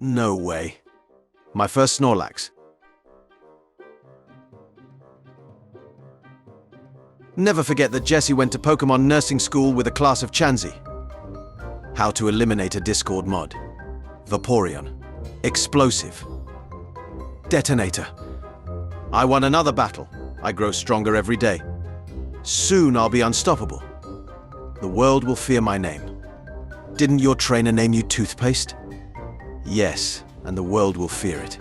No way. My first Snorlax. Never forget that Jesse went to Pokemon nursing school with a class of Chansey. How to eliminate a Discord mod. Vaporeon. Explosive. Detonator. I won another battle. I grow stronger every day. Soon I'll be unstoppable. The world will fear my name. Didn't your trainer name you Toothpaste? Yes, and the world will fear it.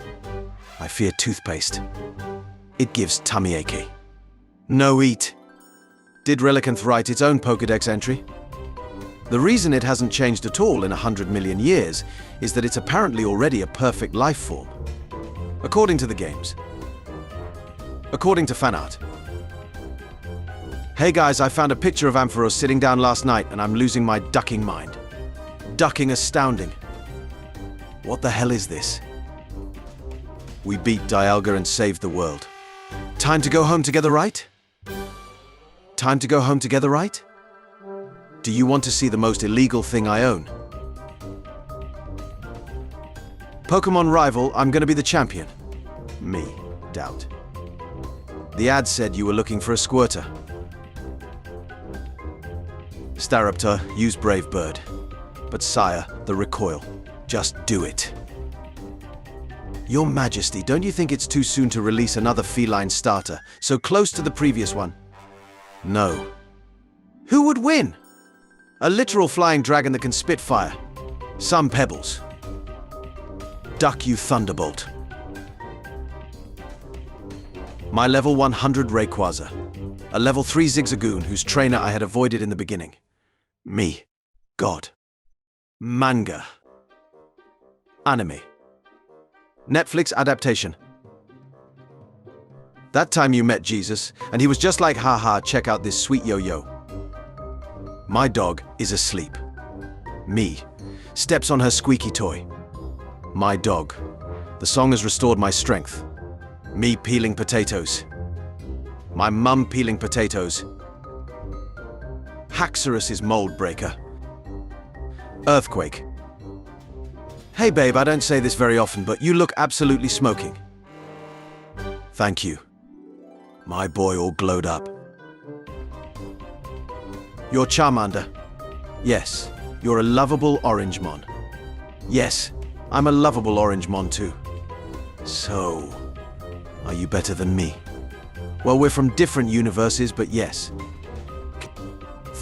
I fear toothpaste. It gives tummy ache. No eat. Did Relicanth write its own Pokédex entry? The reason it hasn't changed at all in 100 million years is that it's apparently already a perfect life form. According to the games. According to fan art. Hey guys, I found a picture of Ampharos sitting down last night and I'm losing my ducking mind. Ducking astounding. What the hell is this? We beat Dialga and saved the world. Time to go home together, right? Time to go home together, right? Do you want to see the most illegal thing I own? Pokemon Rival, I'm gonna be the champion. Me, doubt. The ad said you were looking for a squirter. Staraptor, use Brave Bird. But sire, the recoil. Just do it. Your Majesty, don't you think it's too soon to release another feline starter, so close to the previous one? No. Who would win? A literal flying dragon that can spit fire. Some pebbles. Duck, you Thunderbolt. My level 100 Rayquaza. A level 3 Zigzagoon whose trainer I had avoided in the beginning. Me. God. Manga. Anime. Netflix adaptation. That time you met Jesus, and he was just like, haha, check out this sweet yo-yo. My dog is asleep. Me. Steps on her squeaky toy. My dog. The song has restored my strength. Me peeling potatoes. My mum peeling potatoes. Haxorus is mold breaker. Earthquake. Hey babe, I don't say this very often, but you look absolutely smoking. Thank you. My boy all glowed up. You're Charmander. Yes, you're a lovable Orangemon. Yes, I'm a lovable Orangemon too. So, are you better than me? Well, we're from different universes, but yes.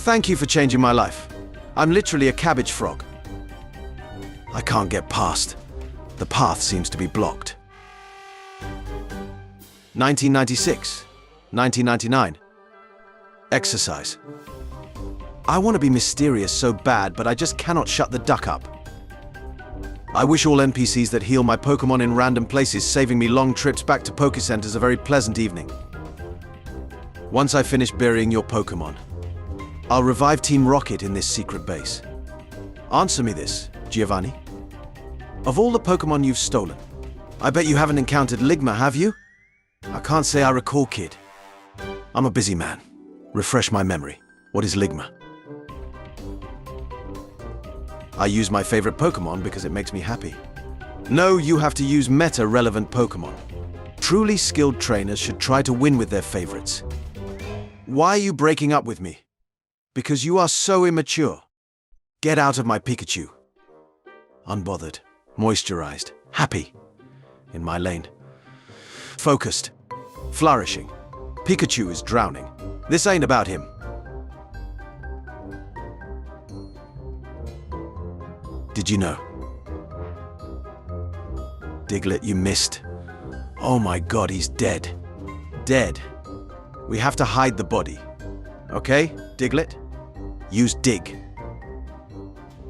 Thank you for changing my life. I'm literally a cabbage frog. I can't get past. The path seems to be blocked. 1996. 1999. Exercise. I want to be mysterious so bad, but I just cannot shut the duck up. I wish all NPCs that heal my Pokemon in random places, saving me long trips back to Pokécenters, a very pleasant evening. Once I finish burying your Pokemon, I'll revive Team Rocket in this secret base. Answer me this, Giovanni. Of all the Pokemon you've stolen, I bet you haven't encountered Ligma, have you? I can't say I recall, kid. I'm a busy man. Refresh my memory. What is Ligma? I use my favorite Pokemon because it makes me happy. No, you have to use meta-relevant Pokemon. Truly skilled trainers should try to win with their favorites. Why are you breaking up with me? Because you are so immature. Get out of my Pikachu. Unbothered, moisturized, happy. In my lane. Focused, flourishing. Pikachu is drowning. This ain't about him. Did you know? Diglett, you missed. Oh my god, he's dead. Dead. We have to hide the body. Okay, Diglett? Use dig.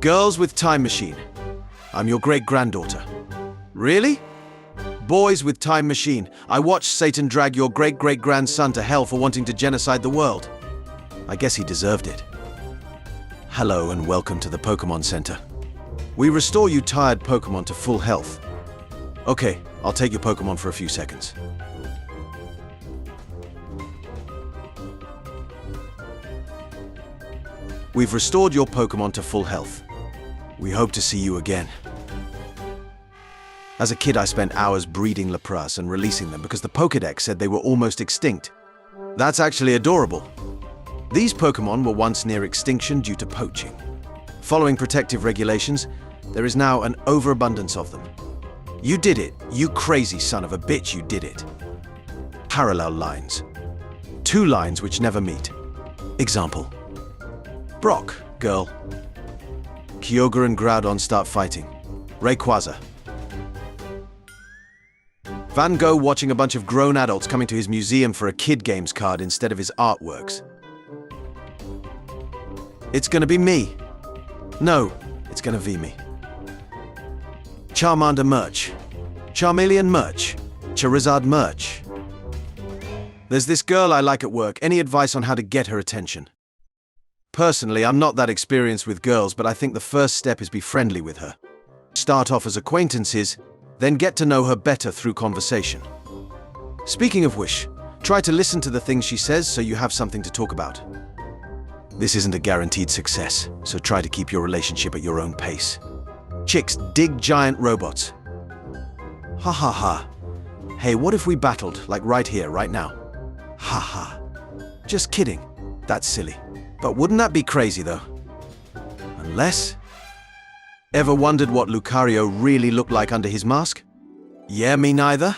Girls with time machine. I'm your great-granddaughter. Really? Boys with time machine. I watched Satan drag your great-great-grandson to hell for wanting to genocide the world. I guess he deserved it. Hello and welcome to the Pokemon Center. We restore you tired Pokemon to full health. Okay, I'll take your Pokemon for a few seconds. We've restored your Pokemon to full health. We hope to see you again. As a kid, I spent hours breeding Lapras and releasing them because the Pokédex said they were almost extinct. That's actually adorable. These Pokémon were once near extinction due to poaching. Following protective regulations, there is now an overabundance of them. You did it, you crazy son of a bitch, you did it. Parallel lines. Two lines which never meet. Example. Brock, girl. Kyogre and Groudon start fighting. Rayquaza. Van Gogh watching a bunch of grown adults coming to his museum for a Kid Games card instead of his artworks. It's gonna be me. No, it's gonna be me. Charmander merch. Charmeleon merch. Charizard merch. There's this girl I like at work. Any advice on how to get her attention? Personally, I'm not that experienced with girls, but I think the first step is be friendly with her. Start off as acquaintances, then get to know her better through conversation. Speaking of which, try to listen to the things she says so you have something to talk about. This isn't a guaranteed success, so try to keep your relationship at your own pace. Chicks dig giant robots. Ha ha ha. Hey, what if we battled, like right here, right now? Ha ha. Just kidding. That's silly. But wouldn't that be crazy, though? Unless... Ever wondered what Lucario really looked like under his mask? Yeah, me neither.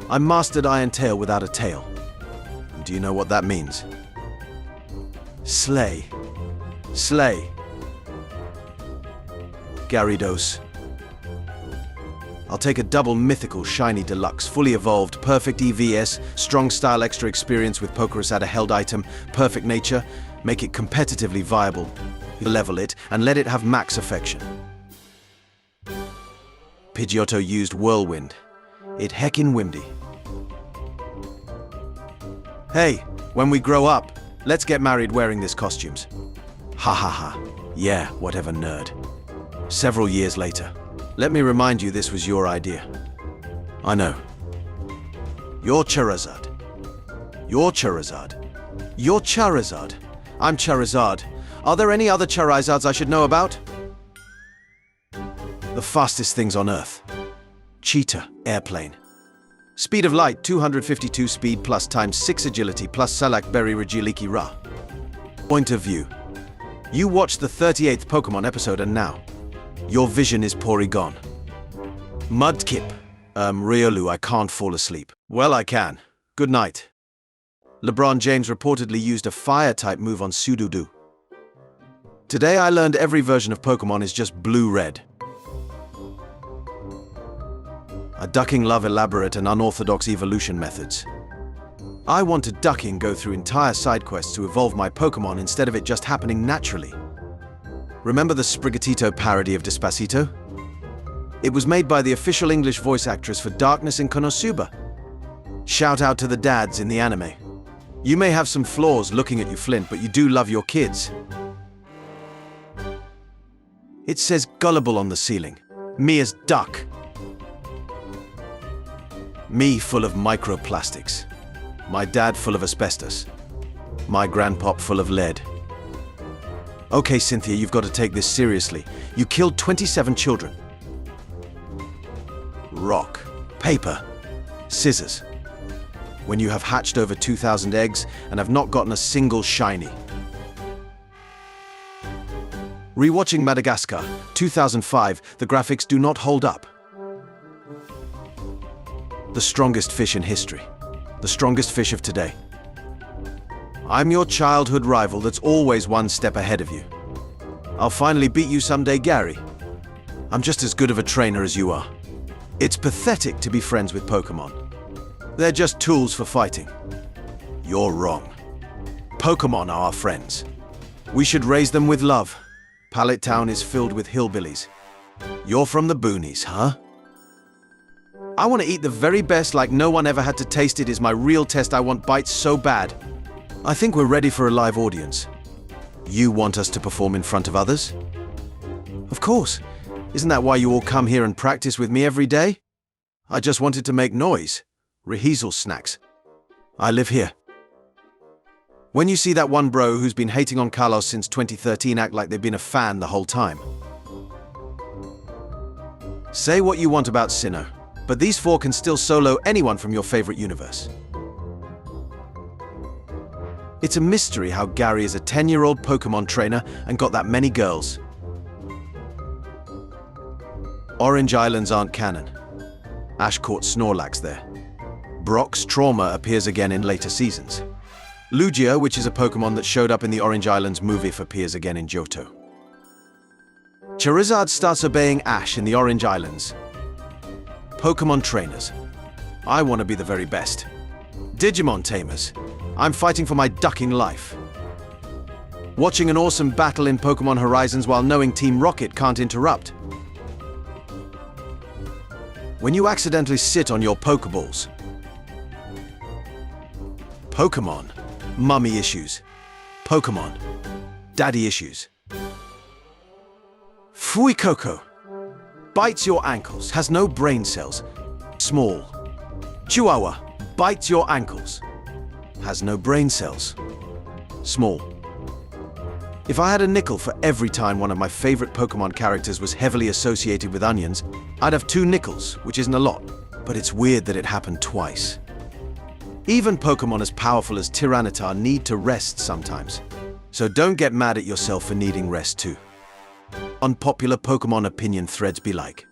I mastered Iron Tail without a tail. Do you know what that means? Slay. Slay. Gyarados. I'll take a double mythical shiny deluxe, fully evolved, perfect EVS, strong style extra experience with Pokerus at a held item, perfect nature, make it competitively viable, level it, and let it have max affection. Pidgeotto used Whirlwind. It heckin' windy. Hey, when we grow up, let's get married wearing these costumes. Ha ha ha. Yeah, whatever, nerd. Several years later. Let me remind you this was your idea. I know. You're Charizard. You're Charizard. You're Charizard. I'm Charizard. Are there any other Charizards I should know about? The fastest things on Earth. Cheetah, airplane. Speed of light, 252 speed plus times 6 agility plus Salak Berry Regiliki Ra. Point of view. You watched the 38th Pokemon episode and now, your vision is Porygon. Mudkip. Riolu, I can't fall asleep. Well, I can. Good night. LeBron James reportedly used a fire-type move on Sudoku. Today I learned every version of Pokemon is just blue-red. A ducking love elaborate and unorthodox evolution methods. I want a ducking go through entire side quests to evolve my Pokemon instead of it just happening naturally. Remember the Sprigatito parody of Despacito? It was made by the official English voice actress for Darkness in Konosuba. Shout out to the dads in the anime. You may have some flaws looking at you, Flint, but you do love your kids. It says gullible on the ceiling. Me as duck. Me full of microplastics. My dad full of asbestos. My grandpop full of lead. Okay, Cynthia, you've got to take this seriously. You killed 27 children. Rock. Paper. Scissors. When you have hatched over 2,000 eggs and have not gotten a single shiny. Rewatching Madagascar, 2005, the graphics do not hold up. The strongest fish in history. The strongest fish of today. I'm your childhood rival that's always one step ahead of you. I'll finally beat you someday, Gary. I'm just as good of a trainer as you are. It's pathetic to be friends with Pokemon. They're just tools for fighting. You're wrong. Pokemon are our friends. We should raise them with love. Pallet Town is filled with hillbillies. You're from the boonies, huh? I want to eat the very best like no one ever had to taste it is my real test. I want bites so bad. I think we're ready for a live audience. You want us to perform in front of others? Of course. Isn't that why you all come here and practice with me every day? I just wanted to make noise. Reheasal snacks. I live here. When you see that one bro who's been hating on Carlos since 2013 act like they've been a fan the whole time. Say what you want about Sinnoh, but these four can still solo anyone from your favorite universe. It's a mystery how Gary is a 10-year-old Pokemon trainer and got that many girls. Orange Islands aren't canon. Ash caught Snorlax there. Brock's Trauma appears again in later seasons. Lugia, which is a Pokemon that showed up in the Orange Islands movie, appears again in Johto. Charizard starts obeying Ash in the Orange Islands. Pokemon trainers. I want to be the very best. Digimon tamers. I'm fighting for my ducking life. Watching an awesome battle in Pokemon Horizons while knowing Team Rocket can't interrupt. When you accidentally sit on your Pokeballs. Pokemon. Mummy issues. Pokemon. Daddy issues. Fuecoco. Bites your ankles, has no brain cells. Small. Chihuahua. Bites your ankles. Has no brain cells. Small. If I had a nickel for every time one of my favorite Pokemon characters was heavily associated with onions, I'd have 2 nickels, which isn't a lot, but it's weird that it happened twice. Even Pokemon as powerful as Tyranitar need to rest sometimes. So don't get mad at yourself for needing rest too. Unpopular Pokemon opinion threads be like.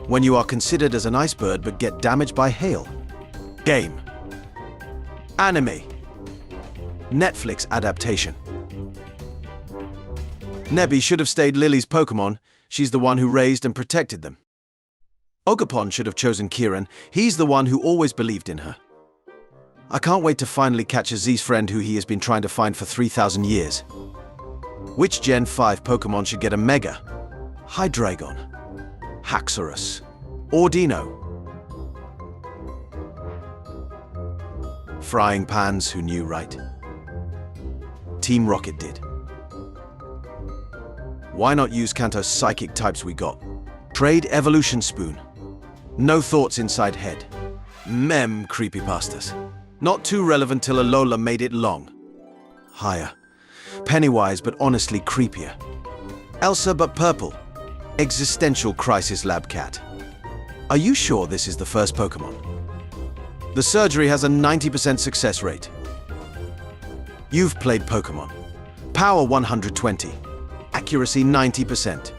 When you are considered as an ice bird but get damaged by hail. Game. Anime. Netflix adaptation. Nebby should have stayed Lily's Pokemon. She's the one who raised and protected them. Ogapon should have chosen Kieran. He's the one who always believed in her. I can't wait to finally catch Aziz's friend who he has been trying to find for 3,000 years. Which Gen 5 Pokemon should get a Mega? Hydreigon, Haxorus, or Dino? Frying pans, who knew, right? Team Rocket did. Why not use Kanto's psychic types we got? Trade Evolution Spoon. No thoughts inside head. Mem creepypastas. Not too relevant till Alola made it long. Higher. Pennywise but honestly creepier. Elsa but purple. Existential crisis lab cat. Are you sure this is the first Pokemon? The surgery has a 90% success rate. You've played Pokemon. Power 120. Accuracy 90%.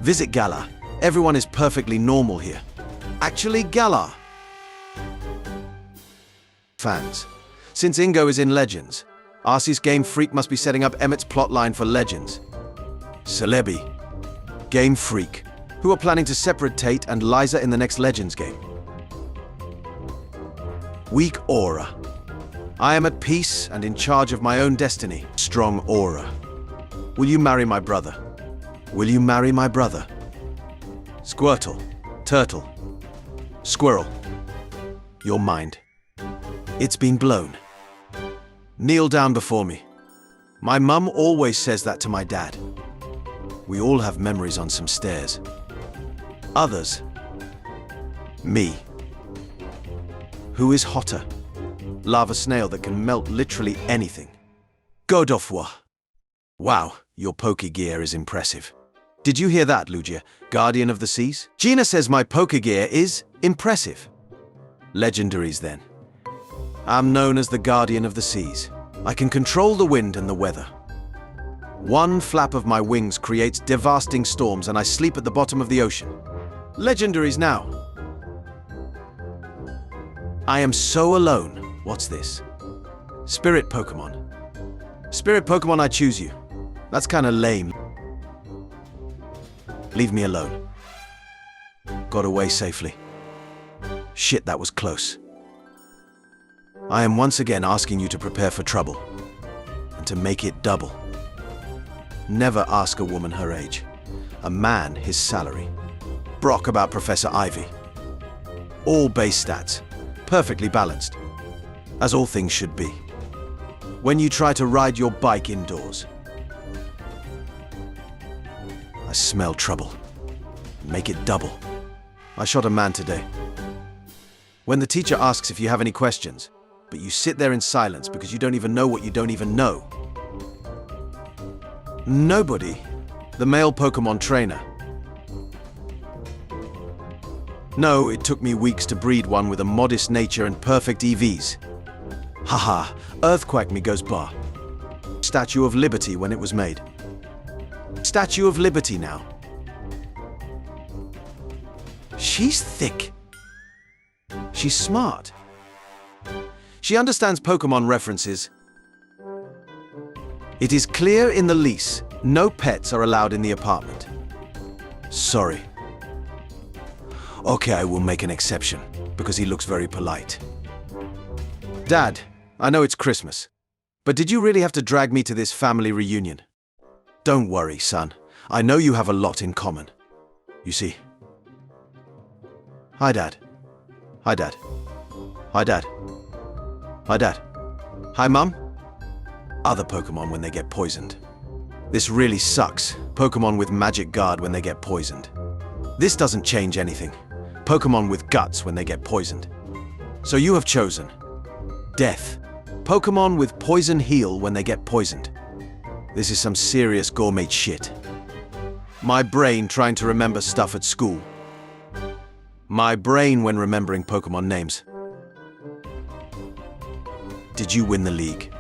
Visit Galar. Everyone is perfectly normal here. Actually, Galar. Fans. Since Ingo is in Legends, Arceus Game Freak must be setting up Emmett's plotline for Legends. Celebi. Game Freak, who are planning to separate Tate and Liza in the next Legends game. Weak Aura. I am at peace and in charge of my own destiny. Strong Aura. Will you marry my brother? Will you marry my brother? Squirtle. Turtle. Squirrel. Your mind. It's been blown. Kneel down before me. My mum always says that to my dad. We all have memories on some stairs. Others. Me. Who is hotter? Lava snail that can melt literally anything. Godofwa. Wow, your Pokegear is impressive. Did you hear that, Lugia? Guardian of the Seas? Gina says my Pokegear is impressive. Legendaries then. I'm known as the Guardian of the Seas. I can control the wind and the weather. One flap of my wings creates devastating storms and I sleep at the bottom of the ocean. Legendaries now. I am so alone. What's this? Spirit Pokemon. Spirit Pokemon, I choose you. That's kinda lame. Leave me alone. Got away safely. Shit, that was close. I am once again asking you to prepare for trouble. And to make it double. Never ask a woman her age. A man his salary. Brock about Professor Ivy. All base stats. Perfectly balanced. As all things should be. When you try to ride your bike indoors. I smell trouble. Make it double. I shot a man today. When the teacher asks if you have any questions, but you sit there in silence because you don't even know what you don't even know. Nobody. The male Pokemon trainer. No, it took me weeks to breed one with a modest nature and perfect EVs. Haha, Earthquake me goes bar. Statue of Liberty when it was made. Statue of Liberty now. She's thick. She's smart. She understands Pokemon references. It is clear in the lease, no pets are allowed in the apartment. Sorry. Okay, I will make an exception, because he looks very polite. Dad, I know it's Christmas, but did you really have to drag me to this family reunion? Don't worry, son. I know you have a lot in common. You see. Hi, Dad. Hi, Dad. Hi, Dad. Hi, Dad. Hi, Mum. Other Pokemon when they get poisoned. This really sucks. Pokemon with Magic Guard when they get poisoned. This doesn't change anything. Pokemon with Guts when they get poisoned. So you have chosen Death. Pokemon with Poison Heal when they get poisoned. This is some serious gourmet shit. My brain trying to remember stuff at school. My brain when remembering Pokemon names. Did you win the league?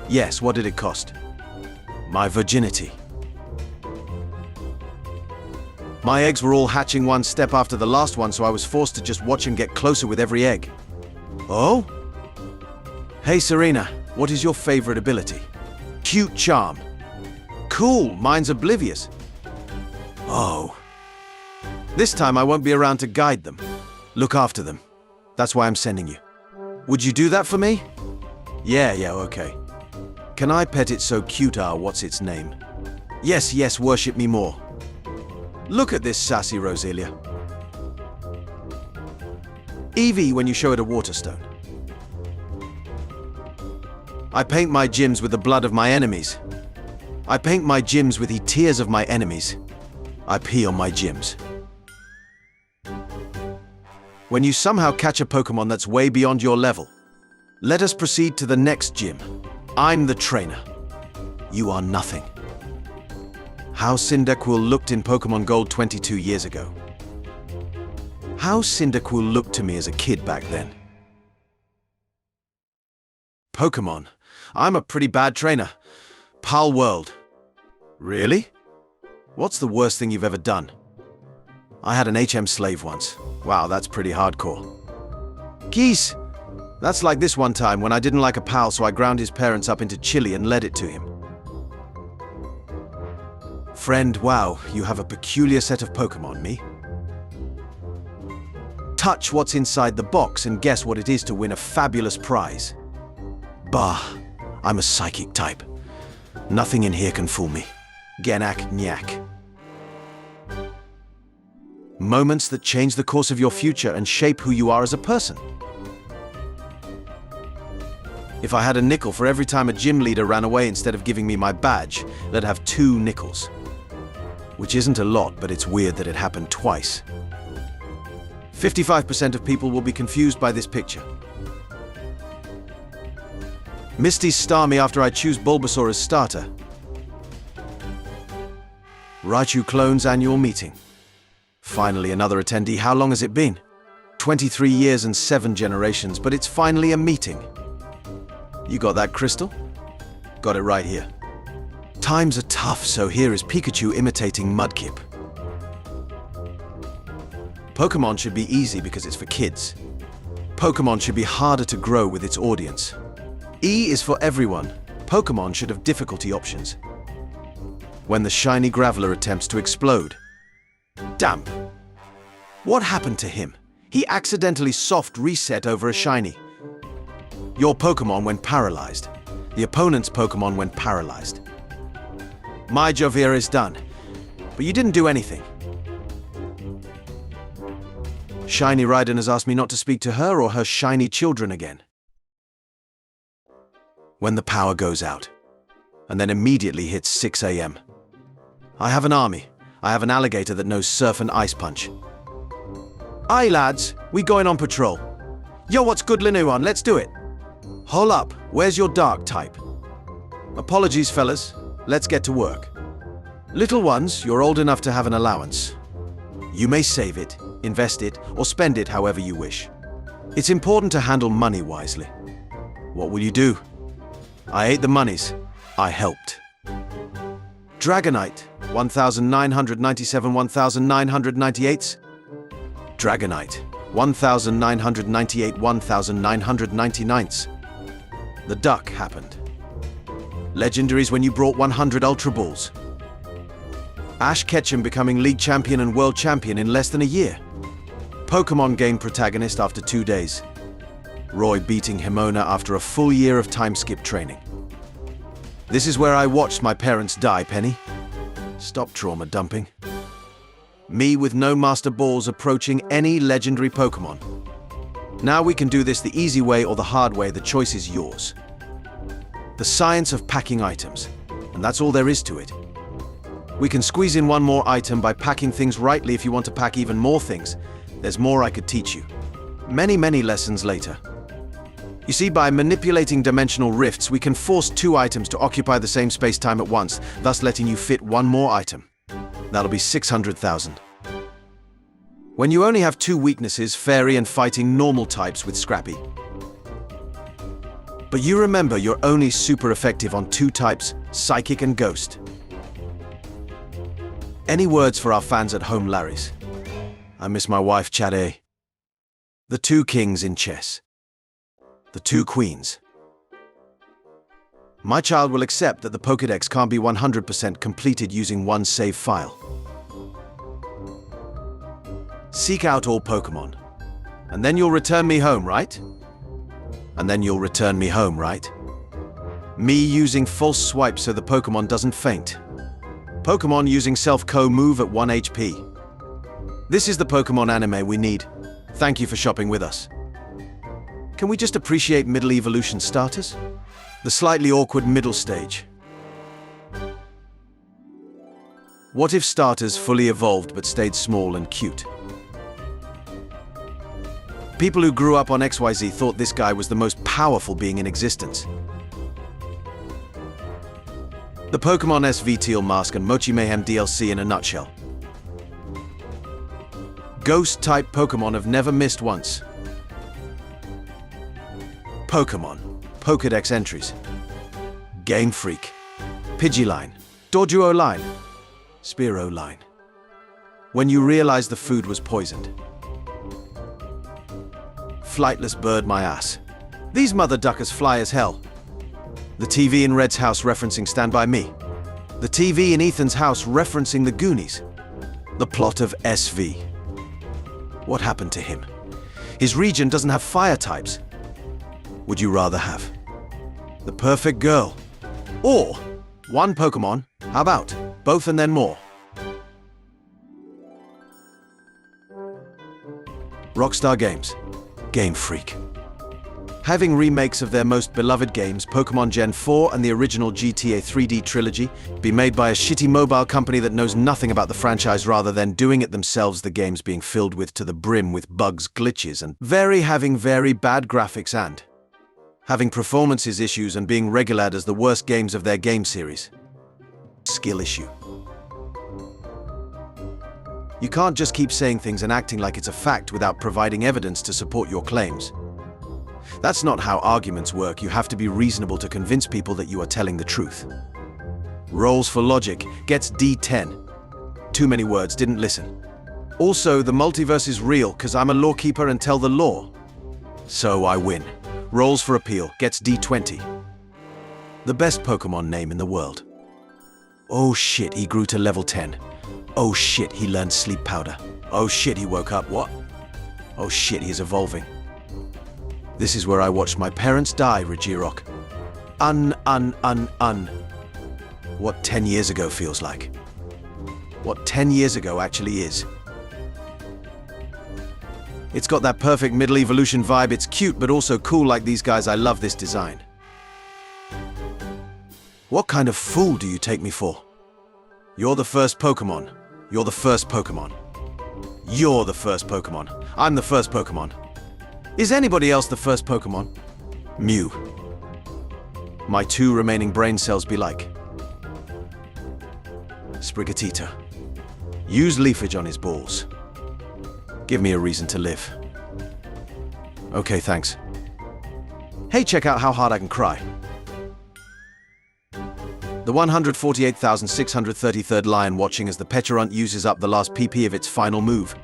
Yes, what did it cost? My virginity. My eggs were all hatching one step after the last one, so I was forced to just watch them get closer with every egg. Oh? Hey Serena, what is your favorite ability? Cute charm. Cool, mine's oblivious. Oh. This time I won't be around to guide them. Look after them. That's why I'm sending you. Would you do that for me? Yeah, okay. Can I pet it so cute? What's its name? Yes, worship me more. Look at this sassy Roselia. Eevee when you show it a Waterstone. I paint my gyms with the blood of my enemies. I paint my gyms with the tears of my enemies. I pee on my gyms. When you somehow catch a Pokemon that's way beyond your level, let us proceed to the next gym. I'm the trainer. You are nothing. How Cyndaquil looked in Pokemon Gold 22 years ago. How Cyndaquil looked to me as a kid back then. Pokemon. I'm a pretty bad trainer. Pal World. Really? What's the worst thing you've ever done? I had an HM slave once. Wow, that's pretty hardcore. Geese! That's like this one time when I didn't like a pal, so I ground his parents up into chili and led it to him. Friend, wow, you have a peculiar set of Pokemon, me. Touch what's inside the box and guess what it is to win a fabulous prize. Bah, I'm a psychic type. Nothing in here can fool me. Genak Nyak. Moments that change the course of your future and shape who you are as a person. If I had a nickel for every time a gym leader ran away instead of giving me my badge, they'd have 2 nickels. Which isn't a lot, but it's weird that it happened twice. 55% of people will be confused by this picture. Misty's star me after I choose Bulbasaur as starter. Raichu Clones annual meeting. Finally another attendee. How long has it been? 23 years and 7 generations, but it's finally a meeting. You got that, Crystal? Got it right here. Times are tough, so here is Pikachu imitating Mudkip. Pokemon should be easy because it's for kids. Pokemon should be harder to grow with its audience. E is for everyone. Pokemon should have difficulty options. When the shiny Graveler attempts to explode. Damp. What happened to him? He accidentally soft reset over a shiny. Your Pokemon went paralyzed. The opponent's Pokemon went paralyzed. My Jovira is done, but you didn't do anything. Shiny Raiden has asked me not to speak to her or her shiny children again. When the power goes out, and then immediately hits 6 AM. I have an army. I have an alligator that knows Surf and Ice Punch. Aye lads, we going on patrol. Yo, what's good Linu on? Let's do it. Hold up, where's your dark type? Apologies fellas, let's get to work. Little ones, you're old enough to have an allowance. You may save it, invest it, or spend it however you wish. It's important to handle money wisely. What will you do? I ate the monies. I helped. Dragonite, 1997, 1998. Dragonite, 1998, 1999. The duck happened. Legendaries when you brought 100 Ultra Balls. Ash Ketchum becoming League Champion and World Champion in less than a year. Pokemon game protagonist after 2 days. Roy beating Himona after a full year of time skip training. This is where I watched my parents die, Penny. Stop trauma dumping. Me with no Master Balls approaching any legendary Pokemon. Now we can do this the easy way or the hard way, the choice is yours. The science of packing items, and that's all there is to it. We can squeeze in one more item by packing things rightly. If you want to pack even more things, there's more I could teach you. Many, many lessons later. You see, by manipulating dimensional rifts, we can force 2 items to occupy the same space-time at once, thus letting you fit one more item. That'll be 600,000. When you only have 2 weaknesses, fairy and fighting normal types with Scrappy. But you remember you're only super effective on 2 types, Psychic and Ghost. Any words for our fans at home, Larrys? I miss my wife, Chade. The 2 kings in chess. The 2 queens. My child will accept that the Pokédex can't be 100% completed using one save file. Seek out all Pokémon. And then you'll return me home, right? And then you'll return me home, right? Me using false swipe so the Pokémon doesn't faint. Pokémon using self-co move at 1 HP. This is the Pokémon anime we need. Thank you for shopping with us. Can we just appreciate middle evolution starters? The slightly awkward middle stage. What if starters fully evolved but stayed small and cute? People who grew up on XYZ thought this guy was the most powerful being in existence. The Pokemon SV Teal Mask and Mochi Mayhem DLC in a nutshell. Ghost-type Pokemon have never missed once. Pokemon, Pokédex entries. Game Freak, Pidgeline, Doduo line, Spearow line. When you realized the food was poisoned. Flightless bird my ass. These mother duckers fly as hell. The TV in Red's house referencing Stand By Me. The TV in Ethan's house referencing The Goonies. The plot of SV. What happened to him? His region doesn't have fire types. Would you rather have the perfect girl or one Pokemon? How about both and then more? Rockstar Games, Game Freak. Having remakes of their most beloved games, Pokemon Gen 4 and the original GTA 3D trilogy, be made by a shitty mobile company that knows nothing about the franchise rather than doing it themselves, the games being filled with to the brim with bugs, glitches, and having very bad graphics and having performances issues and being regulated as the worst games of their game series. Skill issue. You can't just keep saying things and acting like it's a fact without providing evidence to support your claims. That's not how arguments work. You have to be reasonable to convince people that you are telling the truth. Rolls for logic gets D10. Too many words, didn't listen. Also, the multiverse is real because I'm a lawkeeper and tell the law. So I win. Rolls for appeal gets D20. The best Pokemon name in the world. Oh shit, he grew to level 10. Oh shit, he learned sleep powder. Oh shit, he woke up. What? Oh shit, he's evolving. This is where I watched my parents die, Regirok. What 10 years ago feels like. What 10 years ago actually is. It's got that perfect middle evolution vibe. It's cute, but also cool like these guys. I love this design. What kind of fool do you take me for? You're the first Pokemon. You're the first Pokemon. You're the first Pokemon. I'm the first Pokemon. Is anybody else the first Pokemon? Mew. My 2 remaining brain cells be like. Sprigatito. Use leafage on his balls. Give me a reason to live. Okay, thanks. Hey, check out how hard I can cry. The 148,633rd lion watching as the Peturunt uses up the last PP of its final move.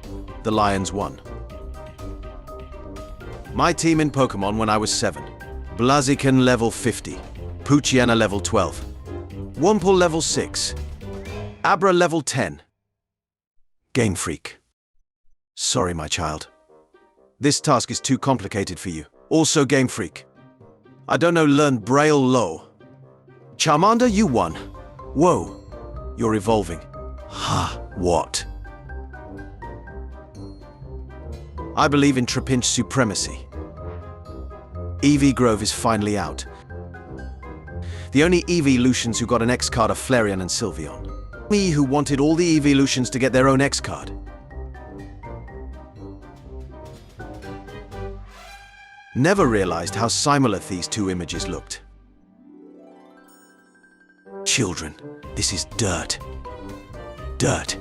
The lions won. My team in Pokemon when I was 7. Blaziken level 50. Poochyena level 12. Wurmple level 6. Abra level 10. Game Freak. Sorry, my child. This task is too complicated for you. Also Game Freak. I don't know, learn Braille low. Charmander, you won. Whoa. You're evolving. Ha, what? I believe in Trapinch supremacy. EV Grove is finally out. The only evolutions who got an X card are Flareon and Sylveon. Me who wanted all the evolutions to get their own X card. Never realized how similar these two images looked. Children, this is dirt. Dirt.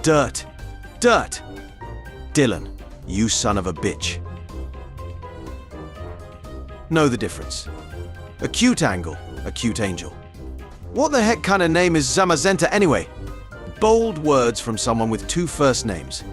Dirt. Dirt. Dylan, you son of a bitch. Know the difference. Acute angle, acute angel. What the heck kind of name is Zamazenta anyway? Bold words from someone with 2 first names.